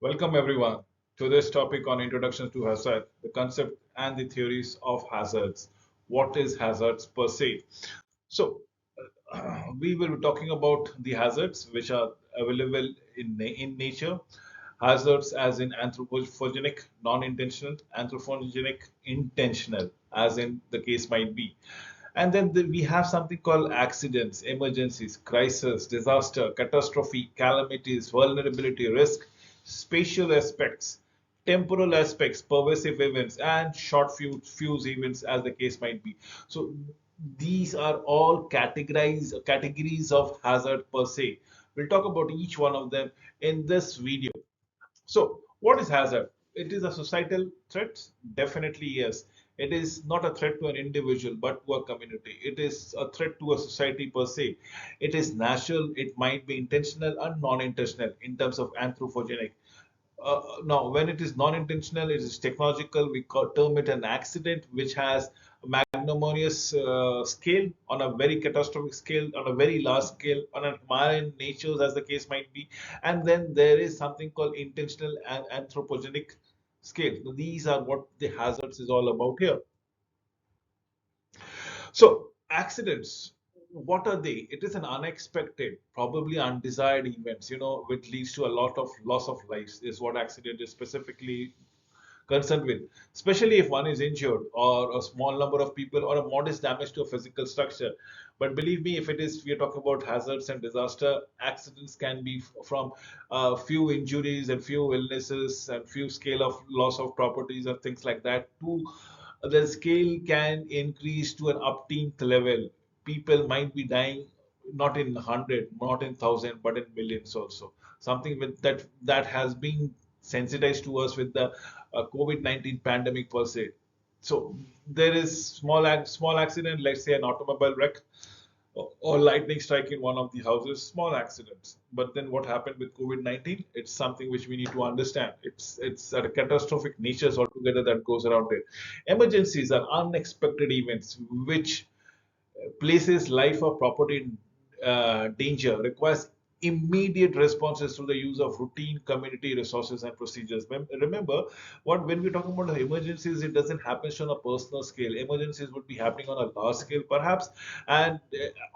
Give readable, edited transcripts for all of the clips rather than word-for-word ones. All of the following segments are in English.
Welcome everyone to this topic on Introduction to Hazard, the concept and the theories of hazards. What is hazards per se? So, we will be talking about the hazards which are available in nature. Hazards as in anthropogenic, non-intentional, anthropogenic, intentional, as in the case might be. And then we have something called accidents, emergencies, crisis, disaster, catastrophe, calamities, vulnerability, risk, spatial aspects, temporal aspects, pervasive events, and short fuse events, as the case might be. So these are all categories of hazard per se. We'll talk about each one of them in this video. So, what is hazard? It is a societal threat? Definitely, yes. It is not a threat to an individual, but to a community. It is a threat to a society per se. It is natural, it might be intentional and non-intentional in terms of anthropogenic. Now, when it is non-intentional, it is technological. We term it an accident, which has a magnanimous scale, on a very catastrophic scale, on a very large scale, on a marine natures, as the case might be. And then there is something called intentional and anthropogenic scale. So these are what the hazards is all about here. So, accidents, what are they? It is an unexpected, probably undesired events, which leads to a lot of loss of lives, is what accident is specifically concerned with, especially if one is injured or a small number of people or a modest damage to a physical structure. But believe me, if it is, we are talking about hazards and disaster, accidents can be from few injuries and few illnesses and few scale of loss of properties and things like that to the scale can increase to an upteenth level. People might be dying not in hundred, not in thousand, but in millions also. Something with that has been sensitized to us with the COVID-19 pandemic per se. So there is small accident, let's say an automobile wreck or lightning strike in one of the houses, small accidents. But then what happened with COVID-19? It's something which we need to understand. It's at a catastrophic natures altogether that goes around it. Emergencies are unexpected events which places life or property in danger, requires immediate responses through the use of routine community resources and procedures. Remember, what when we're talking about emergencies, it doesn't happen on a personal scale. Emergencies would be happening on a large scale, perhaps, and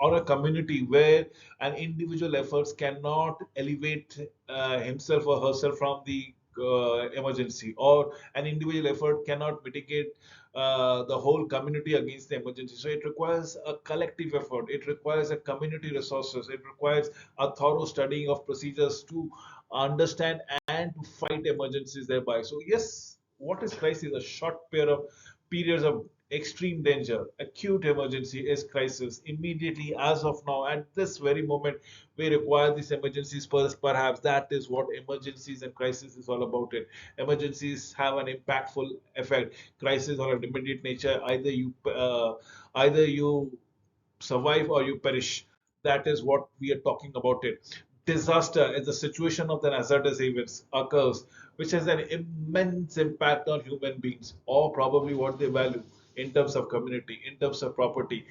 on a community where an individual efforts cannot elevate himself or herself from the emergency, or an individual effort cannot mitigate the whole community against the emergency. So it requires a collective effort. It requires a community resources. It requires a thorough studying of procedures to understand and to fight emergencies thereby. So yes, what is crisis? A short period of periods of extreme danger. Acute emergency is crisis. Immediately, as of now, at this very moment, we require these emergencies. Perhaps that is what emergencies and crisis is all about. It emergencies have an impactful effect. Crisis are of immediate nature. Either you survive or you perish. That is what we are talking about. It disaster is a situation of the hazardous events occurs which has an immense impact on human beings or probably what they value in terms of community, in terms of property.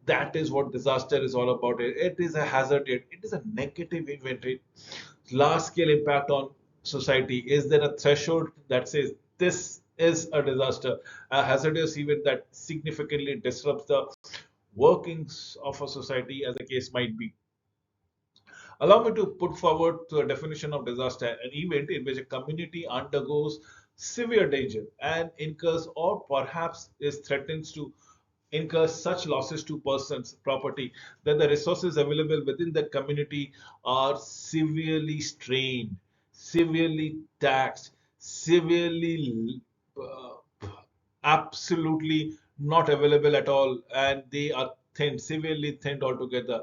That is what disaster is all about. It is a hazard. It is a negative event. Large scale impact on society. Is there a threshold that says this is a disaster, a hazardous event that significantly disrupts the workings of a society, as the case might be? Allow me to put forward to a definition of disaster: an event in which a community undergoes severe danger and incurs or perhaps is threatens to incur such losses to persons, property, that the resources available within that community are severely strained, severely taxed, severely absolutely not available at all, and they are thinned, severely thinned altogether.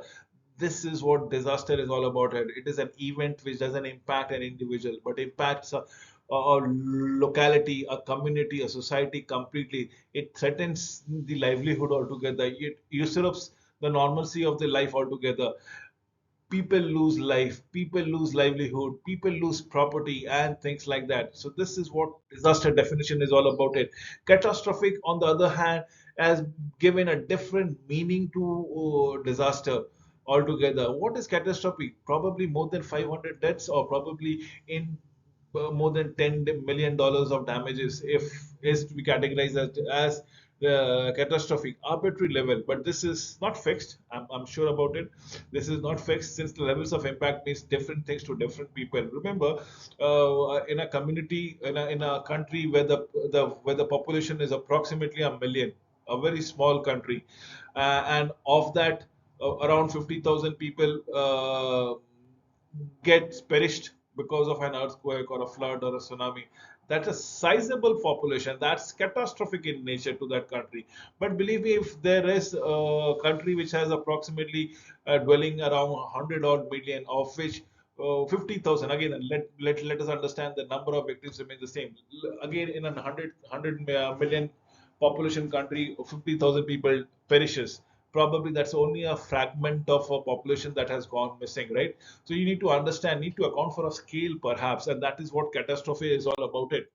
This is what disaster is all about. It is an event which doesn't impact an individual, but impacts a locality, a community, a society completely. It threatens the livelihood altogether. It usurps the normalcy of the life altogether. People lose life, people lose livelihood, people lose property and things like that. So this is what disaster definition is all about. It catastrophic, on the other hand, has given a different meaning to disaster altogether. What is catastrophic? Probably more than 500 deaths, or probably in more than $10 million of damages if is to be categorized as catastrophic arbitrary level. But this is not fixed. I'm sure about it. This is not fixed since the levels of impact means different things to different people. Remember, in a community, in a country where the population is approximately a million, a very small country, and of that, around 50,000 people get perished because of an earthquake or a flood or a tsunami. That's a sizable population. That's catastrophic in nature to that country. But believe me, if there is a country which has approximately dwelling around 100 odd million, of which 50,000, again, let us understand the number of victims remains the same. Again, in a 100 million population country, 50,000 people perishes. Probably that's only a fragment of a population that has gone missing, right? So you need to understand, need to account for a scale perhaps, and that is what catastrophe is all about it.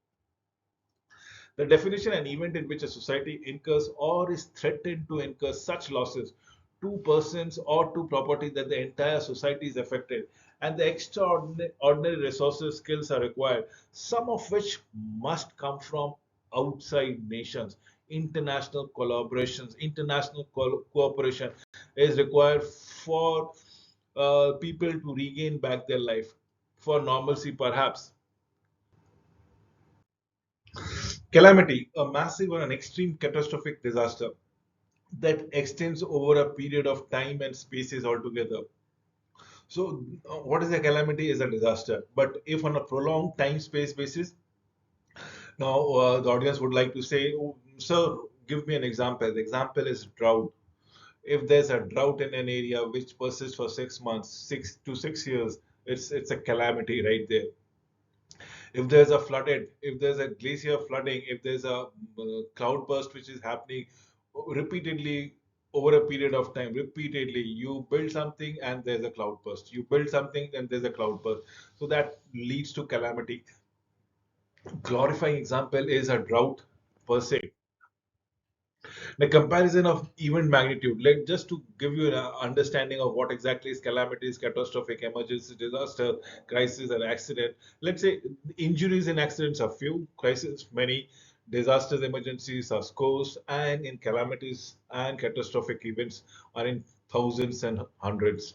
The definition: an event in which a society incurs or is threatened to incur such losses to persons or to property that the entire society is affected, and the extraordinary resources, skills are required, some of which must come from outside nations. International collaborations, international cooperation is required for people to regain back their life, for normalcy perhaps. Calamity: a massive or an extreme catastrophic disaster that extends over a period of time and spaces altogether. So, what is a calamity? Is a disaster. But if on a prolonged time space basis, now the audience would like to say, "Oh, sir, give me an example." The example is drought. If there's a drought in an area which persists for 6 months, 6 to 6 years, it's a calamity right there. If there's a glacier flooding, if there's a cloud burst which is happening repeatedly over a period of time, repeatedly, you build something and there's a cloud burst. You build something and there's a cloud burst. So that leads to calamity. Glorifying example is a drought per se. The comparison of event magnitude, like just to give you an understanding of what exactly is calamities, catastrophic, emergency, disaster, crisis, and accident. Let's say injuries in accidents are few, crises many, disasters, emergencies are scores, and in calamities and catastrophic events are in thousands and hundreds.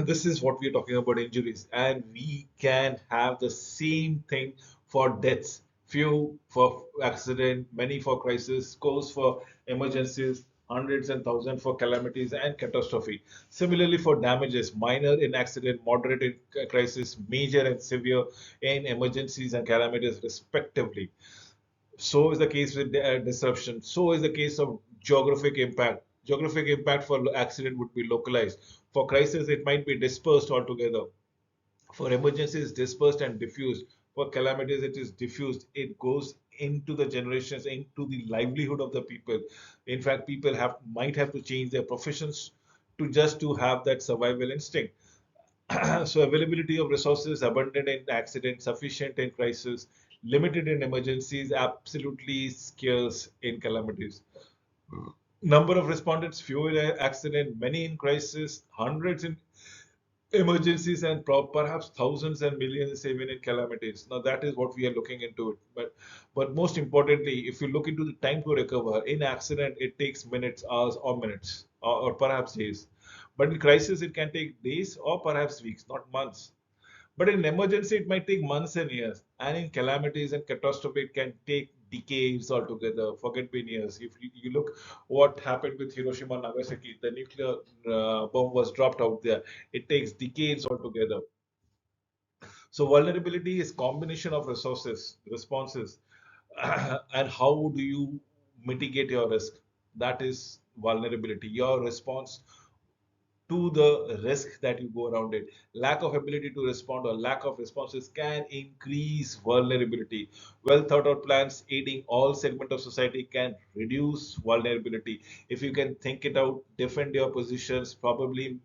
This is what we're talking about injuries, and we can have the same thing for deaths. Few for accident, many for crisis, scores for emergencies, hundreds and thousands for calamities and catastrophe. Similarly, for damages, minor in accident, moderate in crisis, major and severe in emergencies and calamities, respectively. So is the case with disruption. So is the case of geographic impact. Geographic impact for accident would be localized. For crisis, it might be dispersed altogether. For emergencies, dispersed and diffused. For calamities, it is diffused. It goes into the generations, into the livelihood of the people. In fact, people might have to change their professions to just to have that survival instinct. So availability of resources, abundant in accident, sufficient in crisis, limited in emergencies, absolutely scarce in calamities. Number of respondents, few in accident, many in crisis, hundreds in emergencies, and perhaps thousands and millions even in calamities. Now that is what we are looking into. But most importantly, if you look into the time to recover in accident, it takes minutes, hours, or minutes, or perhaps days. But in crisis, it can take days or perhaps weeks, not months. But in emergency, it might take months and years. And in calamities and catastrophe, it can take decades altogether. Forget been years. If you look what happened with Hiroshima and Nagasaki, the nuclear bomb was dropped out there. It takes decades altogether. So vulnerability is combination of resources, responses, and how do you mitigate your risk? That is vulnerability. Your response to the risk that you go around it. Lack of ability to respond or lack of responses can increase vulnerability. Well thought out plans aiding all segment of society can reduce vulnerability. If you can think it out, defend your positions, probably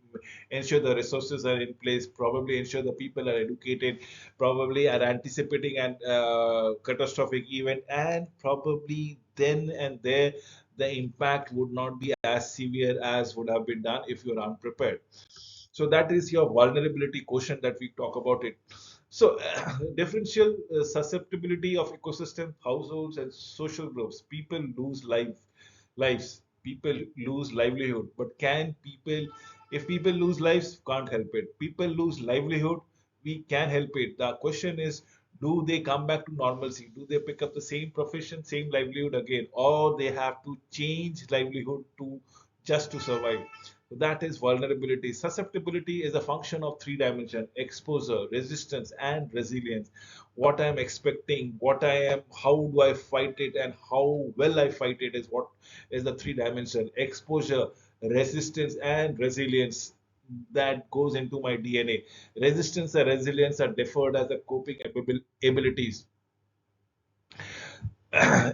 ensure the resources are in place, probably ensure the people are educated, probably are anticipating an catastrophic event, and probably then and there the impact would not be as severe as would have been done if you're unprepared. So that is your vulnerability quotient that we talk about it. So differential susceptibility of ecosystem, households, and social groups. People lose lives. People lose livelihood. But can people, if people lose lives, can't help it. People lose livelihood, we can help it. The question is, do they come back to normalcy? Do they pick up the same profession, same livelihood again, or they have to change livelihood to just to survive? So that is vulnerability. Susceptibility is a function of three dimensions: exposure, resistance, and resilience. What I am expecting, what I am, how do I fight it, and how well I fight it is what is the three dimension: exposure, resistance, and resilience. That goes into my DNA. Resistance and resilience are deferred as the coping abilities.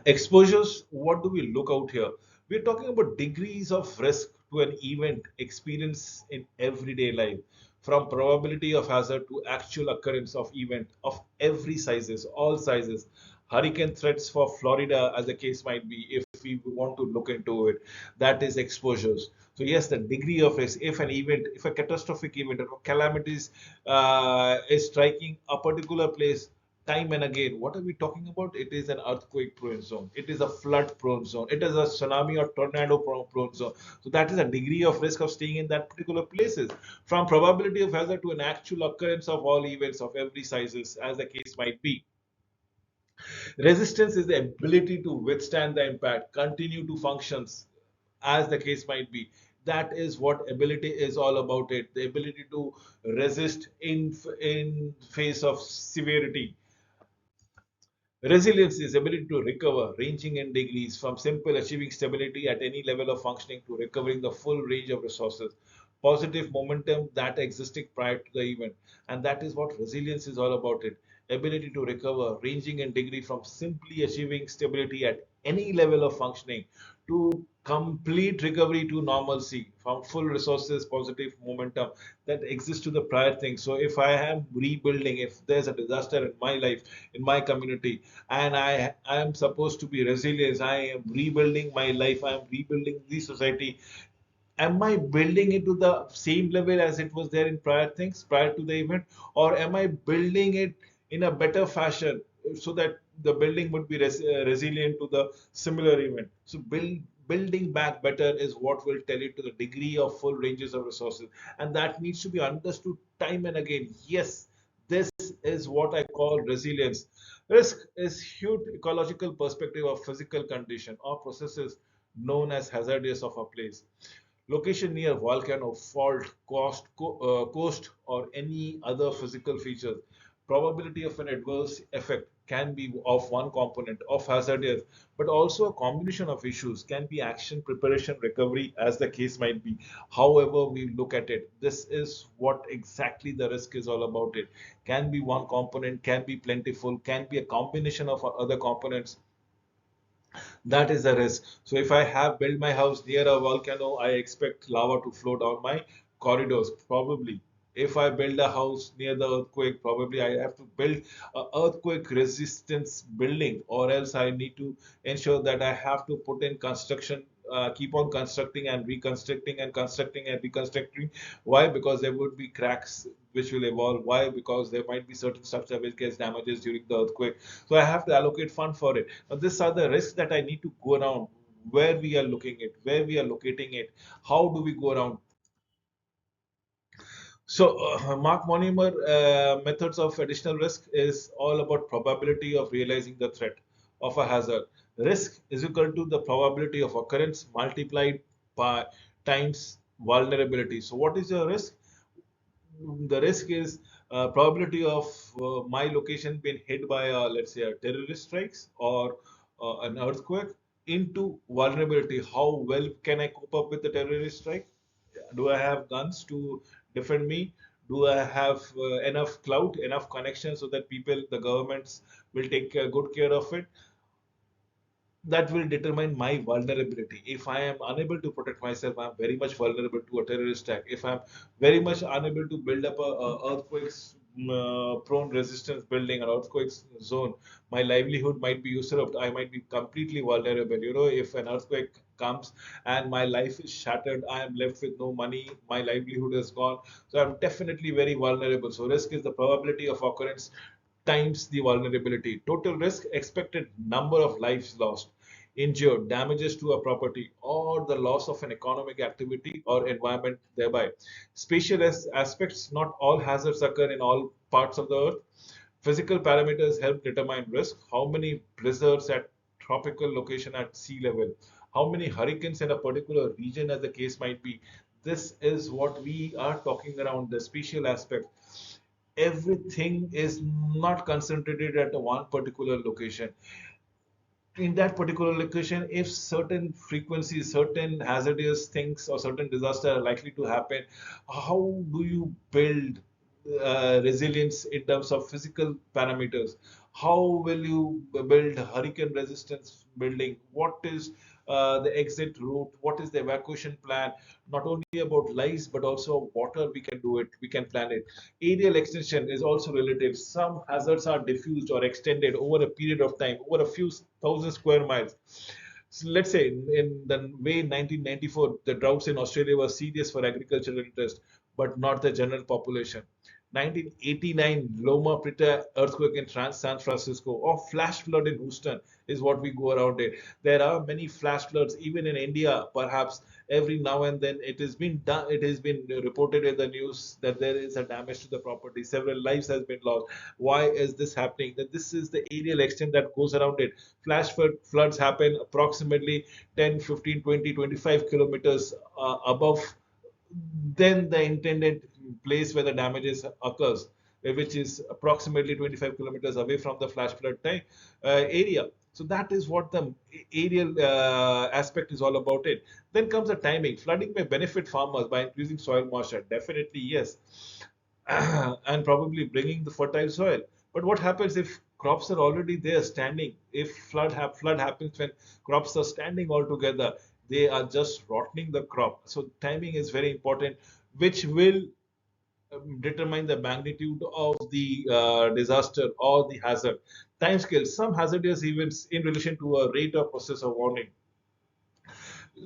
Exposures, what do we look out here? We're talking about degrees of risk to an event experience in everyday life, from probability of hazard to actual occurrence of event of every sizes, all sizes. Hurricane threats for Florida, as the case might be, if we want to look into it, that is exposures. So yes, the degree of risk. If an event, if a catastrophic event or calamities is striking a particular place, time and again. What are we talking about? It is an earthquake prone zone. It is a flood prone zone. It is a tsunami or tornado prone zone. So that is a degree of risk of staying in that particular places. From probability of hazard to an actual occurrence of all events of every sizes, as the case might be. Resistance is the ability to withstand the impact, continue to functions, as the case might be. That is what ability is all about. It the ability to resist in face of severity. Resilience is ability to recover, ranging in degrees from simple achieving stability at any level of functioning to recovering the full range of resources. Positive momentum that existed prior to the event. And that is what resilience is all about it. Ability to recover, ranging in degree from simply achieving stability at any level of functioning to complete recovery to normalcy from full resources, positive momentum that exists to the prior thing. So if I am rebuilding, if there's a disaster in my life, in my community, and I am supposed to be resilient, I am rebuilding my life, I am rebuilding the society. Am I building it to the same level as it was there in prior things, prior to the event, or am I building it in a better fashion so that the building would be resilient to the similar event? So building back better is what will tell you to the degree of full ranges of resources, and that needs to be understood time and again. Yes, this is what I call resilience. Risk is huge ecological perspective of physical condition or processes known as hazardous of a place. Location near volcano, fault, coast, or any other physical features. Probability of an adverse effect can be of one component of hazardous, but also a combination of issues can be action, preparation, recovery, as the case might be. However, we look at it, this is what exactly the risk is all about. It can be one component, can be plentiful, can be a combination of other components. That is the risk. So if I have built my house near a volcano, I expect lava to flow down my corridors, probably. If I build a house near the earthquake, probably I have to build a earthquake resistance building, or else I need to ensure that I have to put in construction, keep on constructing and reconstructing and constructing and reconstructing. Why? Because there would be cracks which will evolve. Why? Because there might be certain structure which gets damages during the earthquake. So I have to allocate fund for it. Now these are the risks that I need to go around, where we are looking it, where we are locating it, how do we go around. So Mark Monimer methods of additional risk is all about probability of realizing the threat of a hazard. Risk is equal to the probability of occurrence multiplied by times vulnerability. So what is your risk? The risk is probability of my location being hit by let's say a terrorist strikes or an earthquake into vulnerability. How well can I cope up with the terrorist strike? Do I have guns to defend me? Do I have enough clout, enough connection so that people, the governments will take good care of it? That will determine my vulnerability. If I am unable to protect myself, I'm very much vulnerable to a terrorist attack. If I'm very much unable to build up a earthquake prone resistance building, an earthquake zone, my livelihood might be usurped. I might be completely vulnerable. If an earthquake comes and my life is shattered, I am left with no money, my livelihood is gone. So I'm definitely very vulnerable. So risk is the probability of occurrence times the vulnerability. Total risk, expected number of lives lost, injured, damages to a property, or the loss of an economic activity or environment thereby. Spatial aspects, not all hazards occur in all parts of the earth. Physical parameters help determine risk. How many blizzards at tropical location at sea level? How many hurricanes in a particular region, as the case might be? This is what we are talking around the spatial aspect. Everything is not concentrated at one particular location. In that particular location, if certain frequencies, certain hazardous things, or certain disasters are likely to happen, how do you build resilience in terms of physical parameters? How will you build hurricane resistance building? What is the exit route? What is the evacuation plan? Not only about lives, but also water, we can do it, we can plan it. Aerial extension is also relative. Some hazards are diffused or extended over a period of time, over a few thousand square miles. So let's say in the way 1994, the droughts in Australia were serious for agricultural interest, but not the general population. 1989 Loma Prieta earthquake in San Francisco, or flash flood in Houston is what we go around it. There are many flash floods even in India, perhaps every now and then. It has been done, it has been reported in the news that there is a damage to the property, several lives has been lost. Why is this happening? That this is the aerial extent that goes around it. Flash floods happen approximately 10, 15, 20, 25 kilometers above then the intended place where the damages occurs, which is approximately 25 kilometers away from the flash flood time, area. So that is what the aerial aspect is all about it. Then comes the timing. Flooding may benefit farmers by increasing soil moisture. Definitely yes. And probably bringing the fertile soil. But what happens if crops are already there standing? If flood happens when crops are standing all together, they are just rotting the crop. So timing is very important, which will determine the magnitude of the disaster or the hazard. Timescale, some hazardous events in relation to a rate or process of warning.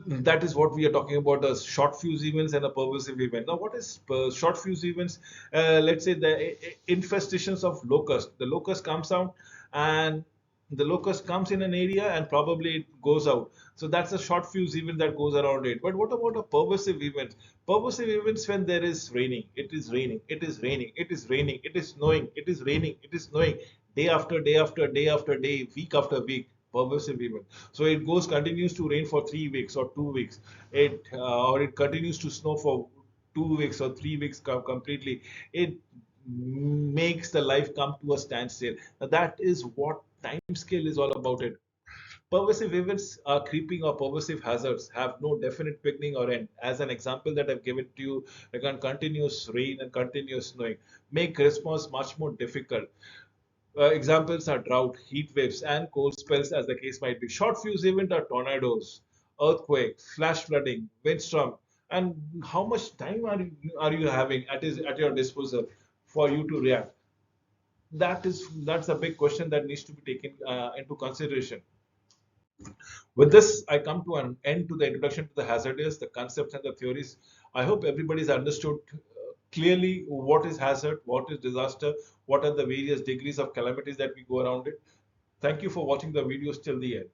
That is what we are talking about as short fuse events and a pervasive event. Now, what is short fuse events? Let's say the infestations of locust. The locust comes out and the locust comes in an area and probably it goes out. So that's a short fuse event that goes around it. But what about a pervasive event? Pervasive events when there is raining, it is raining, it is raining, it is raining, it is snowing, it is raining, it is snowing, day after day after day after day, week after week, pervasive event. So it goes continues to rain for 3 weeks or 2 weeks. It continues to snow for 2 weeks or 3 weeks completely. It makes the life come to a standstill. Now that is what time scale is all about it. Pervasive events are creeping or pervasive hazards have no definite beginning or end. As an example that I've given to you, like continuous rain and continuous snowing, make response much more difficult. Examples are drought, heat waves, and cold spells, as the case might be. Short fuse event are tornadoes, earthquake, flash flooding, windstorm. And how much time are you having at your disposal for you to react? That's a big question that needs to be taken into consideration. With this, I come to an end to the introduction to the hazardous, the concepts, and the theories. I hope everybody's understood clearly what is hazard, what is disaster, what are the various degrees of calamities that we go around it. Thank you for watching the videos till the end.